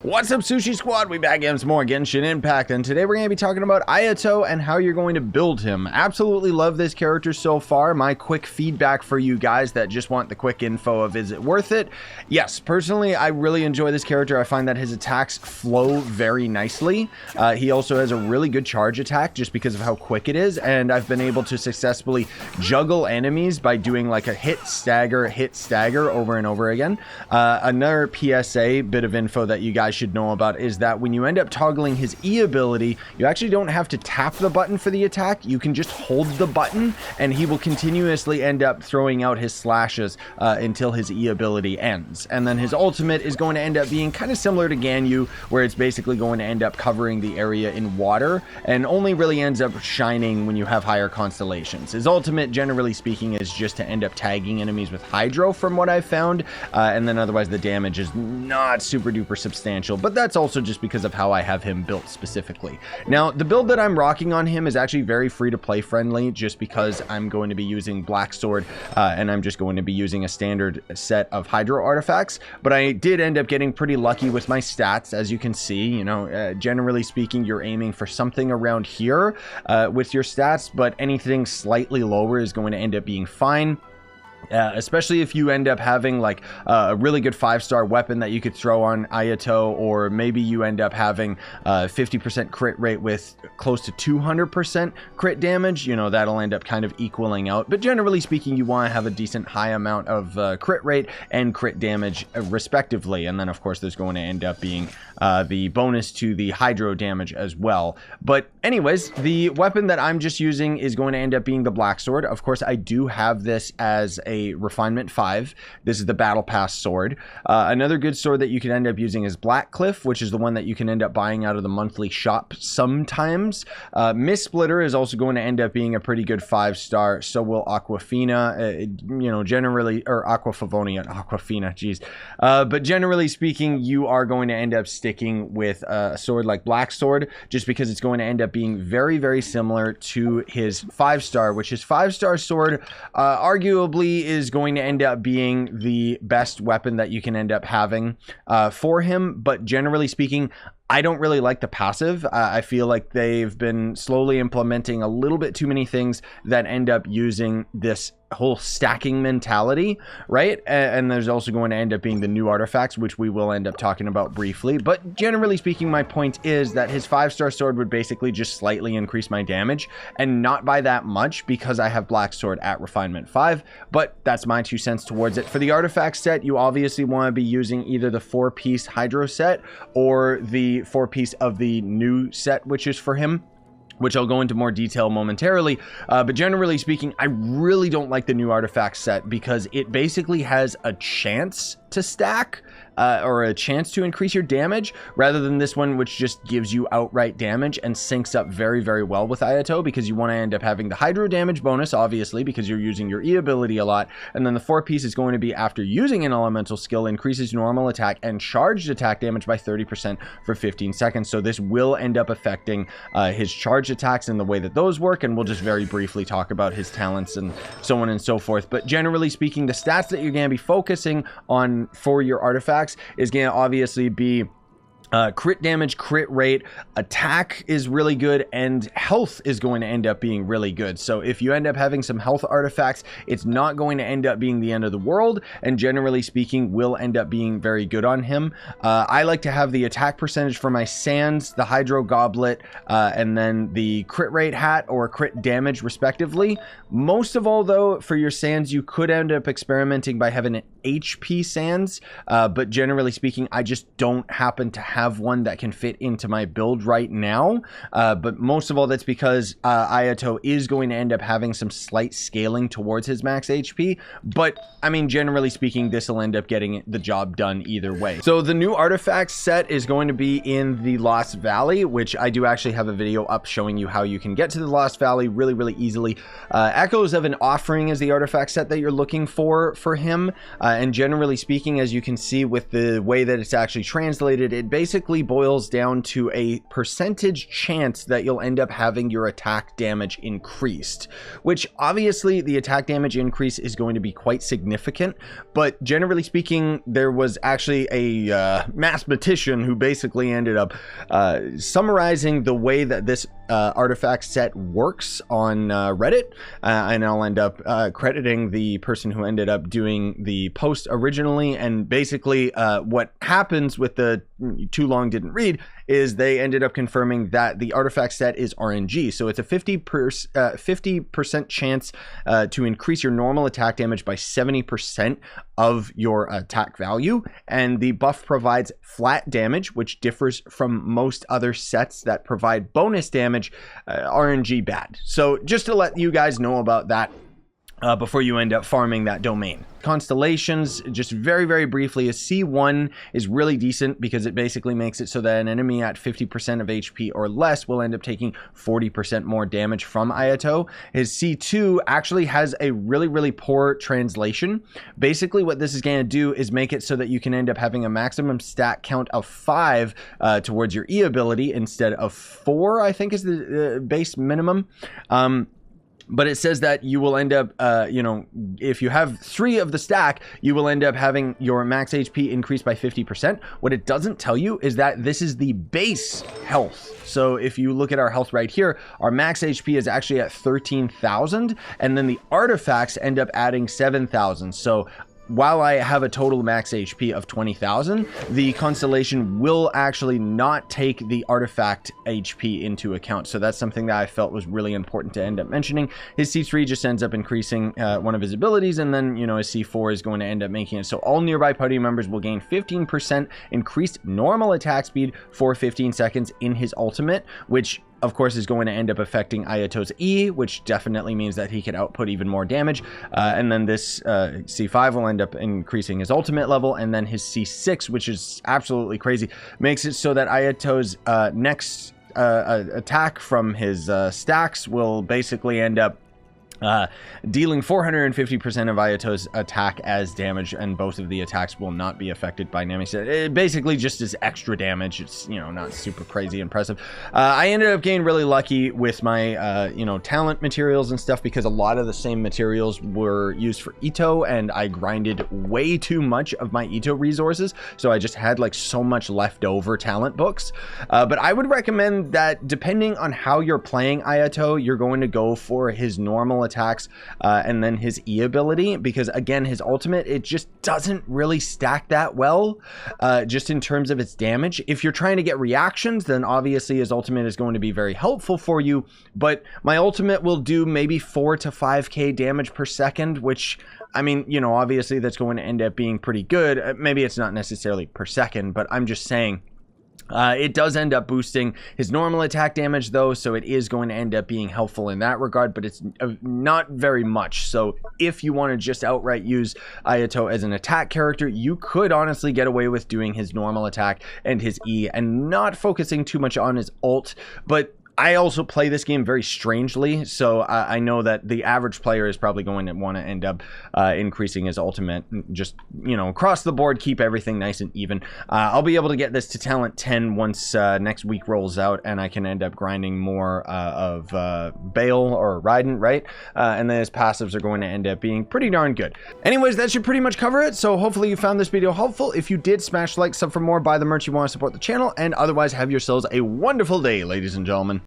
What's up, Sushi Squad? We back again some more Genshin Impact, and today we're going to be talking about Ayato and how you're going to build him. Absolutely love this character so far. My quick feedback for you guys that just want the quick info of is it worth it? Yes, personally, I really enjoy this character. I find that his attacks flow very nicely. He also has a really good charge attack just because of how quick it is, and I've been able to successfully juggle enemies by doing like a hit stagger over and over again. Another PSA bit of info that you guys should know about is that when you end up toggling his E ability, you actually don't have to tap the button for the attack. You can just hold the button and he will continuously end up throwing out his slashes until his E ability ends. And then his ultimate is going to end up being kind of similar to Ganyu, where it's basically going to end up covering the area in water and only really ends up shining when you have higher constellations. His ultimate, generally speaking, is just to end up tagging enemies with Hydro from what I've found, and then otherwise the damage is not super duper substantial, but that's also just because of how I have him built specifically. Now, the build that I'm rocking on him is actually very free to play friendly, just because I'm going to be using Black Sword and I'm just going to be using a standard set of Hydro artifacts, but I did end up getting pretty lucky with my stats. As you can see, you know, generally speaking, you're aiming for something around here with your stats, but anything slightly lower is going to end up being fine. Especially if you end up having like a really good 5-star weapon that you could throw on Ayato, or maybe you end up having 50% crit rate with close to 200% crit damage, you know, that'll end up kind of equaling out. But generally speaking, you want to have a decent high amount of crit rate and crit damage respectively. And then of course there's going to end up being the bonus to the Hydro damage as well. But anyways, the weapon that I'm just using is going to end up being the Black Sword. Of course, I do have this as a Refinement 5. This is the Battle Pass sword. Another good sword that you can end up using is Black Cliff, which is the one that you can end up buying out of the monthly shop sometimes. Mist Splitter is also going to end up being a pretty good 5-star. So will Aquafina, you know, generally, or Aquafina, geez. But generally speaking, you are going to end up sticking with a sword like Black Sword, just because it's going to end up being very, very similar to his 5-star, which his 5-star sword arguably is going to end up being the best weapon that you can end up having for him. But generally speaking, I don't really like the passive. I feel like they've been slowly implementing a little bit too many things that end up using this whole stacking mentality, right? And there's also going to end up being the new artifacts, which we will end up talking about briefly. But generally speaking, my point is that his 5-star sword would basically just slightly increase my damage, and not by that much because I have Black Sword at Refinement 5, but that's my 2 cents towards it. For the artifact set, you obviously want to be using either the 4-piece Hydro set or the 4-piece of the new set, which is for him, which I'll go into more detail momentarily. But generally speaking, I really don't like the new artifact set because it basically has a chance to stack or a chance to increase your damage, rather than this one, which just gives you outright damage and syncs up very, very well with Ayato, because you want to end up having the Hydro damage bonus, obviously, because you're using your E ability a lot. And then the 4-piece is going to be, after using an elemental skill, increases normal attack and charged attack damage by 30% for 15 seconds. So this will end up affecting his charged attacks and the way that those work. And we'll just very briefly talk about his talents and so on and so forth. But generally speaking, the stats that you're going to be focusing on for your artifacts is going to obviously be crit damage, crit rate, attack is really good, and health is going to end up being really good. So if you end up having some health artifacts, it's not going to end up being the end of the world, and generally speaking will end up being very good on him. I like to have the attack percentage for my sands, the Hydro Goblet, and then the crit rate hat or crit damage respectively. Most of all though, for your sands, you could end up experimenting by having an HP sands, but generally speaking, I just don't happen to have one that can fit into my build right now. But most of all, that's because Ayato is going to end up having some slight scaling towards his max HP. But I mean, generally speaking, this will end up getting the job done either way. So the new artifact set is going to be in the Lost Valley, which I do actually have a video up showing you how you can get to the Lost Valley really, really easily. Echoes of an Offering is the artifact set that you're looking for him. and generally speaking, as you can see with the way that it's actually translated, it basically boils down to a percentage chance that you'll end up having your attack damage increased, which obviously the attack damage increase is going to be quite significant. But generally speaking, there was actually a mathematician who basically ended up summarizing the way that this artifact set works on Reddit, and I'll end up crediting the person who ended up doing the post originally. And basically what happens with the too long didn't read is they ended up confirming that the artifact set is RNG. So it's a 50% chance to increase your normal attack damage by 70% of your attack value. And the buff provides flat damage, which differs from most other sets that provide bonus damage, RNG bad. So just to let you guys know about that, before you end up farming that domain. Constellations, just very, very briefly, a C1 is really decent because it basically makes it so that an enemy at 50% of HP or less will end up taking 40% more damage from Ayato. His C2 actually has a really, really poor translation. Basically, what this is going to do is make it so that you can end up having a maximum stat count of 5 towards your E ability instead of 4, I think is the base minimum. But it says that you will end up, you know, if you have 3 of the stack, you will end up having your max HP increased by 50%. What it doesn't tell you is that this is the base health. So if you look at our health right here, our max HP is actually at 13,000, and then the artifacts end up adding 7,000. So while I have a total max HP of 20,000, the constellation will actually not take the artifact HP into account. So that's something that I felt was really important to end up mentioning. His C3 just ends up increasing one of his abilities, and then, you know, his C4 is going to end up making it so all nearby party members will gain 15% increased normal attack speed for 15 seconds in his ultimate, which of course is going to end up affecting Ayato's E, which definitely means that he could output even more damage. And then this C5 will end up increasing his ultimate level, and then his C6, which is absolutely crazy, makes it so that Ayato's next attack from his stacks will basically end up dealing 450% of Ayato's attack as damage, and both of the attacks will not be affected by Nami. So it basically just is extra damage. It's, you know, not super crazy impressive. I ended up getting really lucky with my, you know, talent materials and stuff, because a lot of the same materials were used for Ito, and I grinded way too much of my Ito resources. So I just had like so much leftover talent books. But I would recommend that depending on how you're playing Ayato, you're going to go for his normal attacks and then his E ability, because again, his ultimate, it just doesn't really stack that well just in terms of its damage. If you're trying to get reactions, then obviously his ultimate is going to be very helpful for you, but my ultimate will do maybe 4 to 5k damage per second, which, I mean, you know, obviously that's going to end up being pretty good. Maybe it's not necessarily per second, but I'm just saying it does end up boosting his normal attack damage though, so it is going to end up being helpful in that regard, but it's not very much. So if you want to just outright use Ayato as an attack character, you could honestly get away with doing his normal attack and his E and not focusing too much on his ult. But I also play this game very strangely, so I know that the average player is probably going to want to end up increasing his ultimate, just, you know, across the board, keep everything nice and even. I'll be able to get this to talent 10 once next week rolls out, and I can end up grinding more of Bale or Raiden, right? And then his passives are going to end up being pretty darn good. Anyways, that should pretty much cover it, so hopefully you found this video helpful. If you did, smash like, sub for more, buy the merch you want to support the channel, and otherwise have yourselves a wonderful day, ladies and gentlemen.